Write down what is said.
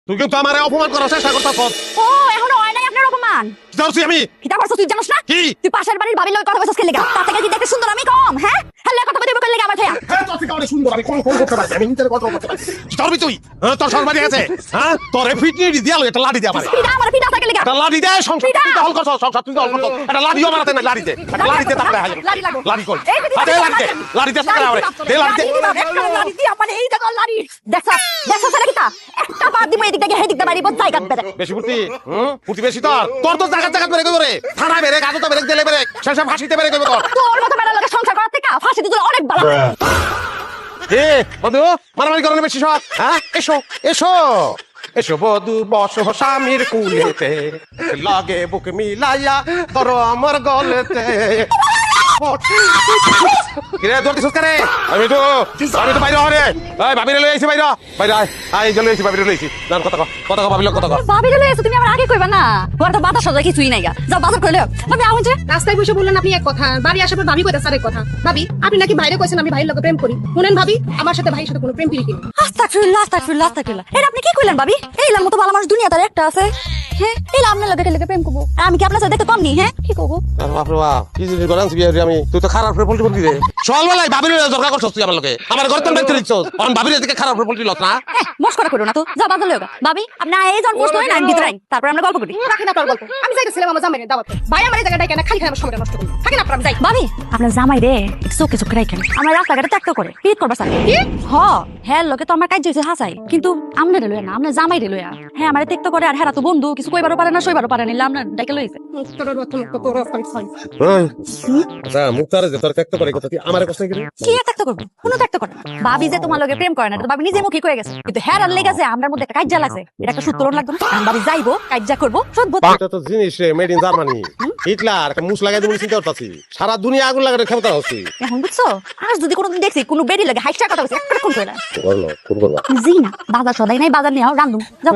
তুই কিন্তু আমারে অপমান করার চেষ্টা করতেছ। ও এখনো হয় নাই আপনার অপমান। কি করছিস আমি? কিটা করছস তুই জানোস না? কি? তুই পাশের বাড়ির ভাবির লগে কথা কইছস কেন লাগা? তার থেকে কি দেখতে সুন্দর আমি কম, হ্যাঁ? হ্যালে কথা বলতে বললে আমার ভাইয়া। হ্যাঁ তোর থেকে অনেক সুন্দর, আমি কোন করতে পারি, আমি ইন্টার কন্ট্রোল করতে পারি। কি করবি তুই? হ্যাঁ তোর সরবারি আছে, হ্যাঁ তোরে ফিটনি দিয়ালো, এটা লাড়ি দে আমারে। পিটা আমার পিটা থাকে লাগা। এটা লাড়ি দে, সংসার তুই দখল করছ, সংসার তুই দখল করছ। এটা লাড়িও মারাতে না, লাড়ি দে, এটা লাড়ি দে তারপরে হালে। লাড়ি লাগো। লাড়ি কই? এই দিদি, আরে লাড়ি দে, লাড়ি দে সারা আমারে। দে লাড়ি দে। একটা লাড়ি দি আমার এই দেখো লাড়ি। দেখছস? দেখছস এটা কিটা? একটা পা দিমু এদিক থেকে হেদিক দে মারিব জায়গা বেরে। বেশি ফুর্তি, ফুর্তি বেশি তোর। তোর তো জায়গা জায়গা বেরে করে। থানায় বেরে, গাজতে বেরে, জেলে বেরে, শেষে ফাঁসিতে বেরে কইবে তোর। তোর মতো মেয়ের লগে সংসার করার থেকে ফাঁসি দিতে অনেক ভালো। এ বন্ধু, মারামারি করো না বেশি সব। হ্যাঁ এসো এসো এসো বধু, বসো স্বামীর কুলেতে, লাগে বুক মিলাইয়া ধরো আমার গলেতে। কিরে তোর দিছস কারে? আমি তো বাইরে হরে। এই ভাবিরে লই আইছি বাইরে। বাইরে আয়। আই জলে আইছি ভাবিরে লই আইছি। জান কথা ভাবিল কথা কও। ভাবিরে লই এসো তুমি আমার আগে কইবা না। ওর তো বাতাস সদা কিছুই নাই গা। যাও বাজার করে লও। ভাবি আউন যে রাস্তায় বসে বললেন আপনি এক কথা, বাড়ি আসার পর ভাবি কইতাছে আরেক কথা। ভাবি আপনি নাকি ভাইরে কইছেন আমি ভাইয়ের লগে প্রেম করি। শুনেন ভাবি, আমার সাথে ভাইয়ের সাথে কোনো প্রেম প্রীতি নেই। আস্তাগফিরুল্লাহ আস্তাগফিরুল্লাহ আস্তাগফিরুল্লাহ। এটা আপনি কি কইলেন ভাবি? এইলার মতো ভালো মানুষ দুনিয়াতে আর একটা আছে। হ্যাঁ এইলা আপনার লগে কেলে প্রেম করব? আমি কি আপনার সাথে দেখতে কম নি? হ্যাঁ কি করব? বাপ রে বাপ, কি জিনিস করান বিয়ে আমি? তুই তো খারাপ করে পল্টি করবি রে। চল বেলাই ভাবিরে দরকার করছস তুই আমার লগে। আমার ঘর তো বের করে দিছস। অন ভাবিরে দিকে খারাপ করে পল্টি লস না। মস্করা করো না তো। যাও বাজার লও গা। ভাবি আপনি এই জন পোস্ট করেন আমি ভিতরে আইন। তারপর আমরা গল্প করি। রাখেন আপনার গল্প। আমি যাইতেছিলাম আমার জামাইয়ের দাওয়াতে। ভাই আমার এই জায়গাটায় কেন খালি খালি আমার সময়টা নষ্ট করি। থাকেন আপনার, আমি যাই। ভাবি আপনার জামাই রে চোখে চোখে রাখেন। আমার রাস্তাঘাটে ত্যাগ করে পিট করবা স্যার। কি? হ হ্যাঁ লোকে তো আমার কাজ হইছে হাসাই, কিন্তু আমনে রে লইয়া না, আমনে জামাই রে লইয়া। হ্যাঁ আমারে ত্যাগ করে, আর হেরা তো বন্ধু, কিছু কইবারও পারে না সইবারও পারে না, আমনে ডাকে লইছে। আচ্ছা মুক্তারে যে তোর ত্যাগ করে কথা তুই আমারে কষ্ট করে। কি আর ত্যাগ করবো? কোনো ত্যাগ করে না। ভাবি যে তোমার লগে প্রেম করে না, এটা তো ভাবি নিজে মুখে কয়ে গেছে। কিন্তু হেরার লেগে যে আমরার মধ্যে একটা কাজ্জা লাগছে, এটা একটা সূত্রণ লাগবে না। আমি ভাবি যাইবো কাজ্জা করবো সদবো। এটা তো জিনিস রে, মেড ইন জার্মানি। হিটলার একটা মুস লাগাই দিবি চিন্তা করতাছি। সারা দুনিয়া আগুন লাগাতে ক্ষমতা হচ্ছে। এখন বুঝছো? আর যদি কোনোদিন দেখছি কোনো বেরি লাগে হাইটটা কথা বলছে একটা কোন করে না। করলো কোন করবা? জি না বাজার সদাই নাই, বাজার নিয়ে রান্ধুম যাও।